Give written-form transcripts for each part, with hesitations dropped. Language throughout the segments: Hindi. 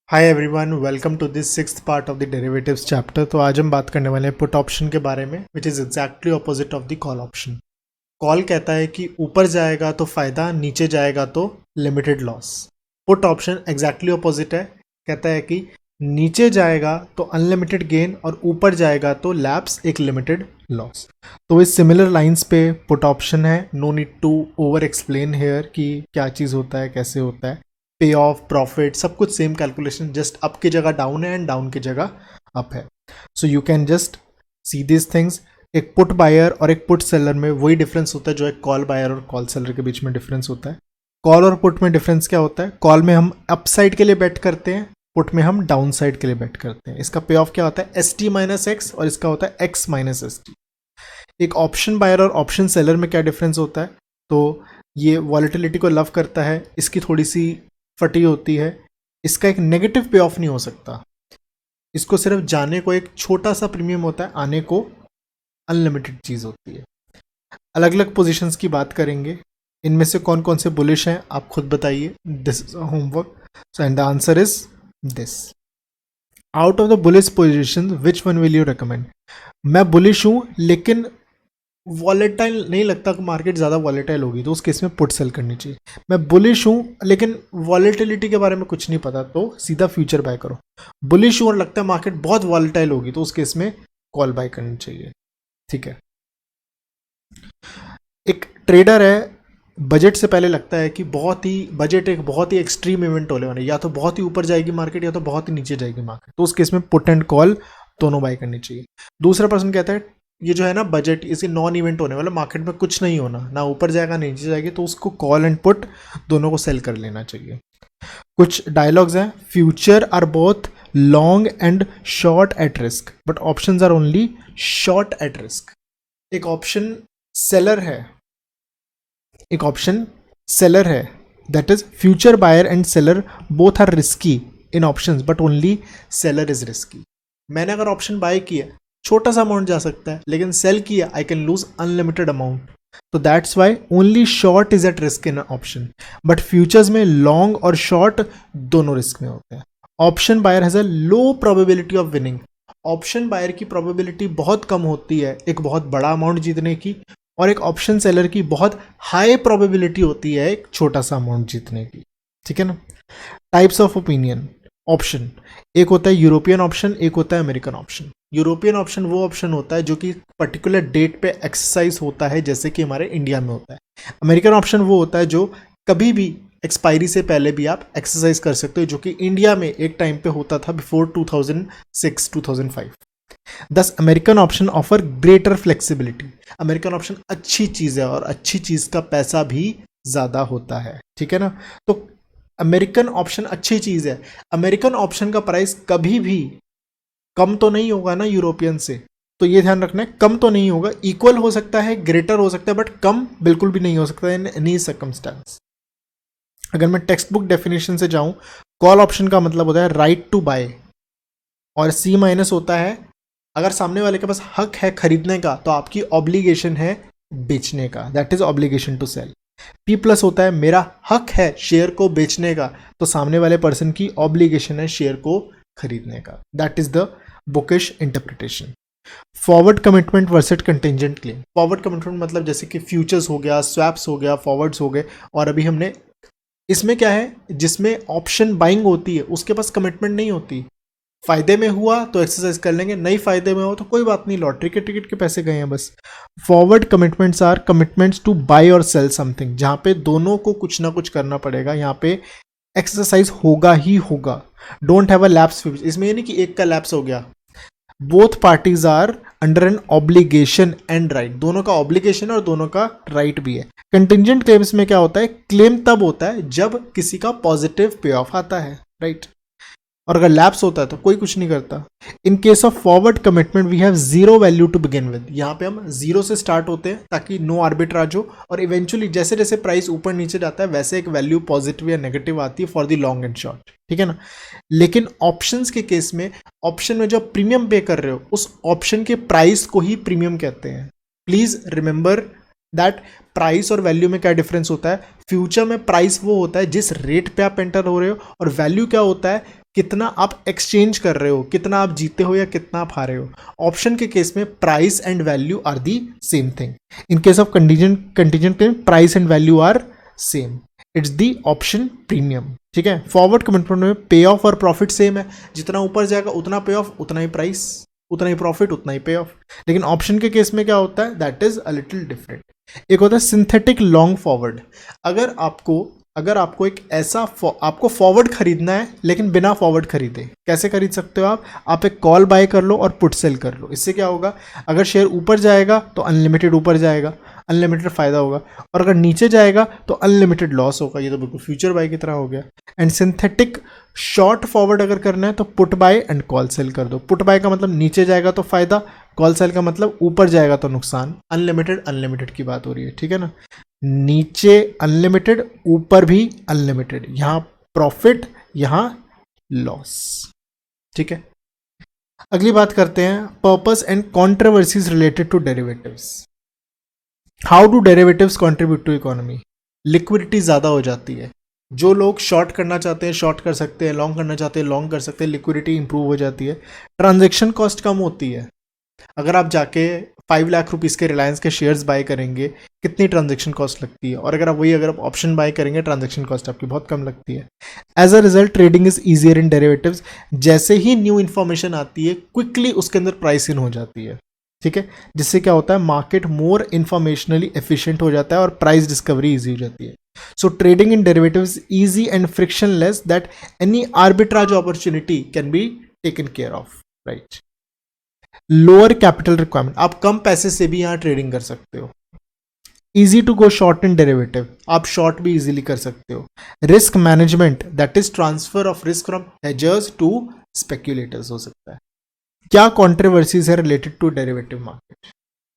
Hi everyone, welcome to this sixth part of the derivatives chapter. तो आज हम बात करने वाले हैं पुट ऑप्शन के बारे में, which is exactly opposite of the call option. Call कहता है कि ऊपर जाएगा तो फायदा, नीचे जाएगा तो limited loss. Put option exactly opposite है, कहता है कि नीचे जाएगा तो अनलिमिटेड गेन और ऊपर जाएगा तो लैप्स, एक लिमिटेड लॉस। तो इस सिमिलर लाइंस पे पुट ऑप्शन है। No need to over explain here कि क्या चीज़ होता है, कैसे होता है। पे ऑफ, प्रॉफिट, सब कुछ सेम कैलकुलेशन, जस्ट अप की जगह डाउन है एंड डाउन की जगह अप है। So you can just see this things. एक पुट बायर और एक पुट सेलर में वही डिफरेंस होता है जो एक कॉल बायर और कॉल सेलर के बीच में डिफरेंस होता है। कॉल और पुट में डिफरेंस क्या होता है? कॉल में हम अप साइड के लिए बेट करते हैं, पुट में हम डाउन साइड के लिए बेट करते हैं। इसका पे ऑफ क्या होता है? एस टी माइनस एक्स, और इसका होता है एक्स माइनस एस टी। एक ऑप्शन बायर और ऑप्शन सेलर में क्या डिफरेंस होता है? तो ये वॉलेटिलिटी को लव करता है, इसकी थोड़ी सी फटी होती है, इसका एक नेगेटिव पे ऑफ नहीं हो सकता। इसको सिर्फ जाने को एक छोटा सा प्रीमियम होता है, आने को अनलिमिटेड चीज़ होती है। अलग अलग पोजीशंस की बात करेंगे, इनमें से कौन कौन से बुलिश हैं आप खुद बताइए। This is homework. So and the answer is this. Out of the bullish position which one will you recommend? मैं बुलिश हूं लेकिन वॉलेटाइल नहीं लगता कि मार्केट ज़्यादा वॉलेटाइल होगी, तो उस केस में पुट सेल करनी चाहिए। मैं बुलिश हूँ लेकिन वॉलेटिलिटी के बारे में कुछ नहीं पता, तो सीधा फ्यूचर बाय करो। बुलिश हूँ और लगता है मार्केट बहुत वॉलेटाइल होगी, तो उस केस में कॉल बाय करनी चाहिए। ठीक है। एक ट्रेडर है, बजट से पहले लगता है कि बजट एक बहुत ही एक्सट्रीम इवेंट होने वाला है, या तो बहुत ही ऊपर जाएगी मार्केट या तो बहुत ही नीचे जाएगी मार्केट, तो उस केस में पुट एंड कॉल दोनों बाय करनी चाहिए। दूसरा पर्सन कहता है ये जो है ना बजट, इसे नॉन इवेंट होने वाला, मार्केट में कुछ नहीं होना, ना ऊपर जाएगा ना नीचे जाएगी, तो उसको कॉल एंड पुट दोनों को सेल कर लेना चाहिए। कुछ डायलॉग्स हैं। Future are both long and short at risk, but options are only short at risk. एक ऑप्शन सेलर है, एक ऑप्शन सेलर है, that is future buyer and seller both are risky in options, but only seller is risky. मैंने अगर ऑप्शन बाय किया, छोटा सा अमाउंट जा सकता है, लेकिन सेल किया I can lose unlimited amount, तो that's why only short is at risk in option, but futures में लॉन्ग और शॉर्ट दोनों रिस्क में होते हैं। Option buyer has a low probability of winning. Option buyer की प्रोबेबिलिटी बहुत कम होती है एक बहुत बड़ा अमाउंट जीतने की, और एक ऑप्शन सेलर की बहुत हाई प्रोबेबिलिटी होती है एक छोटा सा अमाउंट जीतने की। ठीक है ना। टाइप्स ऑफ ओपिनियन ऑप्शन, एक होता है यूरोपियन ऑप्शन, एक होता है अमेरिकन ऑप्शन। यूरोपियन ऑप्शन वो ऑप्शन होता है जो कि पर्टिकुलर डेट पे एक्सरसाइज होता है, जैसे कि हमारे इंडिया में होता है। अमेरिकन ऑप्शन वो होता है जो कभी भी एक्सपायरी से पहले भी आप एक्सरसाइज कर सकते हो, जो कि इंडिया में एक टाइम पे होता था बिफोर 2006-2005। दस American option offer greater flexibility. American option अच्छी चीज़ है और अच्छी चीज़ का पैसा भी ज़्यादा होता है। ठीक है ना। तो अमेरिकन ऑप्शन अच्छी चीज़ है। अमेरिकन ऑप्शन का प्राइस कभी भी कम तो नहीं होगा ना यूरोपियन से, तो ये ध्यान रखना है, कम तो नहीं होगा, इक्वल हो सकता है, ग्रेटर हो सकता है, बट कम बिल्कुल भी नहीं हो सकता इन एनी सर्कमस्टेंस। अगर मैं टेक्स्ट बुक डेफिनेशन से जाऊं, कॉल ऑप्शन का मतलब होता है राइट टू बाय, और सी माइनस होता है अगर सामने वाले के पास हक है खरीदने का तो आपकी ऑब्लिगेशन है बेचने का, that is obligation to sell. P plus होता है मेरा हक है शेयर को बेचने का, तो सामने वाले पर्सन की ऑब्लिगेशन है शेयर को खरीदने का, that is the bookish interpretation. Forward commitment versus contingent claim. Forward commitment मतलब जैसे कि फ्यूचर्स हो गया, स्वैप्स हो गया, फॉरवर्ड्स हो गए, और अभी हमने इसमें क्या है, जिसमें ऑप्शन बाइंग होती है उसके पास कमिटमेंट नहीं होती। फायदे में हुआ तो एक्सरसाइज कर लेंगे, नहीं फायदे में हो तो कोई बात नहीं, लॉटरी के टिकट के पैसे गए हैं बस। Forward commitments are commitments to buy or sell something, जहां पे दोनों को कुछ ना कुछ करना पड़ेगा, यहाँ पे एक्सरसाइज होगा ही होगा। डोंट हैव अ लैप्स, इसमें ये नहीं कि एक का लैप्स हो गया। Both parties are under an obligation and right, दोनों का ऑब्लिगेशन और दोनों का राइट भी है। कंटिंजेंट क्लेम्स में क्या होता है, क्लेम तब होता है जब किसी का पॉजिटिव पे ऑफ आता है, राइट, और अगर लैप्स होता है तो कोई कुछ नहीं करता। In case of forward commitment we have zero value to begin with, यहाँ पे हम जीरो से स्टार्ट होते हैं ताकि नो आर्बिट्राज हो, और इवेंचुअली जैसे जैसे प्राइस ऊपर नीचे जाता है वैसे एक वैल्यू पॉजिटिव या नेगेटिव आती है for the long and short. ठीक है ना। लेकिन ऑप्शंस के केस में, ऑप्शन में जो प्रीमियम पे कर रहे हो उस ऑप्शन के प्राइस को ही प्रीमियम कहते हैं। प्लीज रिमेंबर दैट प्राइस और वैल्यू में क्या डिफरेंस होता है। फ्यूचर में प्राइस वो होता है जिस रेट पे आप एंटर हो रहे हो, और वैल्यू क्या होता है, कितना आप एक्सचेंज कर रहे हो, कितना आप जीते हो या कितना आप हारे हो। ऑप्शन के केस में price and value are the same thing. In case of contingent में price and value are same, it's the option premium. ठीक है, फॉरवर्ड कमिटमेंट में पे ऑफ और प्रॉफिट सेम है, जितना ऊपर जाएगा उतना पे ऑफ, उतना ही प्राइस, उतना ही प्रॉफिट, उतना ही पे ऑफ। लेकिन ऑप्शन के केस में क्या होता है, that is a little different. एक होता है सिंथेटिक लॉन्ग फॉरवर्ड। अगर आपको एक ऐसा आपको फॉरवर्ड खरीदना है लेकिन बिना फॉरवर्ड खरीदे, कैसे खरीद सकते हो आप एक कॉल बाय कर लो और पुट सेल कर लो। इससे क्या होगा, अगर शेयर ऊपर जाएगा तो अनलिमिटेड ऊपर जाएगा, अनलिमिटेड फायदा होगा, और अगर नीचे जाएगा तो अनलिमिटेड लॉस होगा। ये तो बिल्कुल फ्यूचर बाय की तरह हो गया। एंड सिंथेटिक शॉर्ट फॉरवर्ड अगर करना है तो put buy and call sell कर दो। पुट बाय का मतलब नीचे जाएगा तो फायदा, कॉल सेल का मतलब ऊपर जाएगा तो नुकसान। अनलिमिटेड की बात हो रही है, ठीक है ना। नीचे अनलिमिटेड, ऊपर भी अनलिमिटेड, यहां प्रॉफिट, यहां लॉस। ठीक है, अगली बात करते हैं purpose and controversies related to derivatives. How do derivatives contribute to economy. Liquidity ज़्यादा हो जाती है, जो लोग शॉर्ट करना चाहते हैं शॉर्ट कर सकते हैं, लॉन्ग करना चाहते हैं लॉन्ग कर सकते हैं, लिक्विडिटी इंप्रूव हो जाती है, ट्रांजैक्शन कॉस्ट कम होती है। अगर आप जाके 5 लाख रुपीज़ के रिलायंस के शेयर्स बाय करेंगे, कितनी ट्रांजैक्शन कॉस्ट लगती है, और अगर आप ऑप्शन बाय करेंगे ट्रांजैक्शन कॉस्ट आपकी बहुत कम लगती है। As a result trading is easier in derivatives. जैसे ही न्यू इन्फॉर्मेशन आती है क्विकली उसके अंदर प्राइस इन हो जाती है। ठीक है, जिससे क्या होता है, मार्केट मोर इंफॉर्मेशनली एफिशिएंट हो जाता है और प्राइस डिस्कवरी ईजी हो जाती है। सो trading in derivatives easy and frictionless that any arbitrage opportunity can be taken care of, right. Lower capital requirement, आप कम पैसे से भी यहां ट्रेडिंग कर सकते हो। Easy to go short in derivative, आप शॉर्ट भी इजीली कर सकते हो। Risk management, that is transfer of risk from hedgers to speculators हो सकता है। क्या कॉन्ट्रोवर्सीज है रिलेटेड टू डेरिवेटिव मार्केट।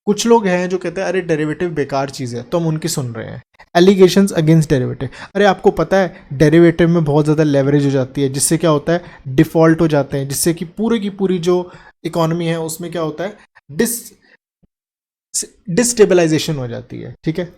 कुछ लोग हैं जो कहते हैं अरे डेरिवेटिव बेकार चीज़ है, तो हम उनकी सुन रहे हैं। एलिगेशंस अगेंस्ट डेरिवेटिव, अरे आपको पता है डिफॉल्ट में बहुत ज़्यादा लेवरेज हो जाती है, जिससे क्या होता है, डिफॉल्ट हो जाते हैं, जिससे कि पूरी की पूरी जो इकोनॉमी है उसमें क्या होता है, डिस्टेबलाइजेशन हो जाती है। ठीक है,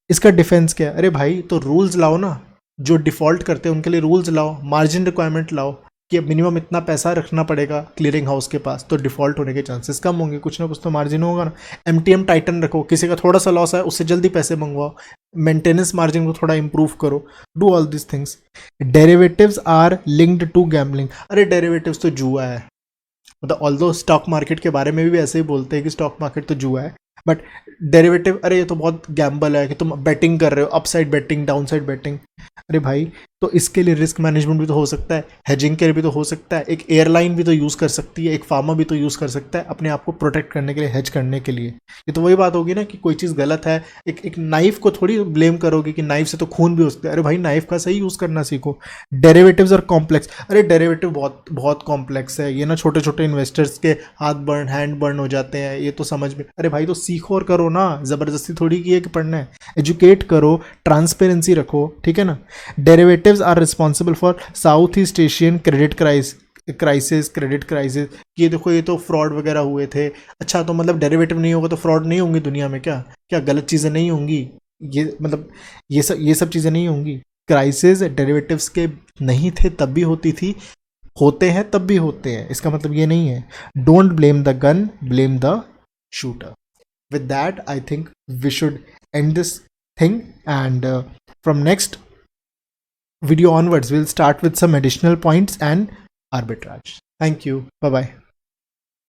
इसका डिफेंस क्या है, अरे भाई तो रूल्स लाओ ना, जो डिफॉल्ट करते हैं उनके लिए रूल्स लाओ, मार्जिन रिक्वायरमेंट लाओ कि मिनिमम इतना पैसा रखना पड़ेगा क्लियरिंग हाउस के पास, तो डिफॉल्ट होने के चांसेस कम होंगे, कुछ ना कुछ तो मार्जिन होगा ना। एमटीएम टाइटन रखो, किसी का थोड़ा सा लॉस है उससे जल्दी पैसे मंगवाओ, मेंटेनेंस मार्जिन को थोड़ा इंप्रूव करो, do all this things. Derivatives are linked to gambling, अरे डेरिवेटिव्स तो जुआ है, मतलब ऑल्दो स्टॉक मार्केट के बारे में भी ऐसे ही बोलते हैं कि स्टॉक मार्केट तो जुआ है, बट डेरिवेटिव अरे ये तो बहुत गैम्बल है कि तुम बेटिंग कर रहे हो, अपसाइड बेटिंग, डाउनसाइड बेटिंग। अरे भाई तो इसके लिए रिस्क मैनेजमेंट भी तो हो सकता है, हेजिंग के लिए भी तो हो सकता है, एक एयरलाइन भी तो यूज़ कर सकती है, एक फार्मा भी तो यूज़ कर सकता है अपने आप को प्रोटेक्ट करने के लिए, हेज करने के लिए। ये तो वही बात होगी ना कि कोई चीज़ गलत है, एक नाइफ को थोड़ी ब्लेम करोगे कि नाइफ से तो खून भी हो सकता है। अरे भाई नाइफ का सही यूज़ करना सीखो। डेरिवेटिव्स और कॉम्प्लेक्स, अरे डेरिवेटिव बहुत बहुत कॉम्प्लेक्स है, ये ना छोटे छोटे इन्वेस्टर्स के हैंड बर्न हो जाते हैं, ये तो समझ में, अरे भाई तो सीखो और करो ना, ज़बरदस्ती थोड़ी की है कि पढ़ना है, एजुकेट करो, ट्रांसपेरेंसी रखो। ठीक है ना। Derivatives are responsible for south east Asian credit crisis. ये देखो ये तो फ्रॉड वगैरह हुए थे। अच्छा तो मतलब डेरिवेटिव नहीं होगा तो फ्रॉड नहीं होंगी दुनिया में, क्या क्या गलत चीज़ें नहीं होंगी, ये मतलब ये सब चीज़ें नहीं होंगी। क्राइसिस डेरिवेटिव्स के नहीं थे तब भी होती थी, होते हैं तब भी होते हैं, इसका मतलब ये नहीं है। Don't blame the gun, blame the shooter. With that, I think we should end this thing, and from next video onwards, we'll start with some additional points and arbitrage. Thank you. Bye bye.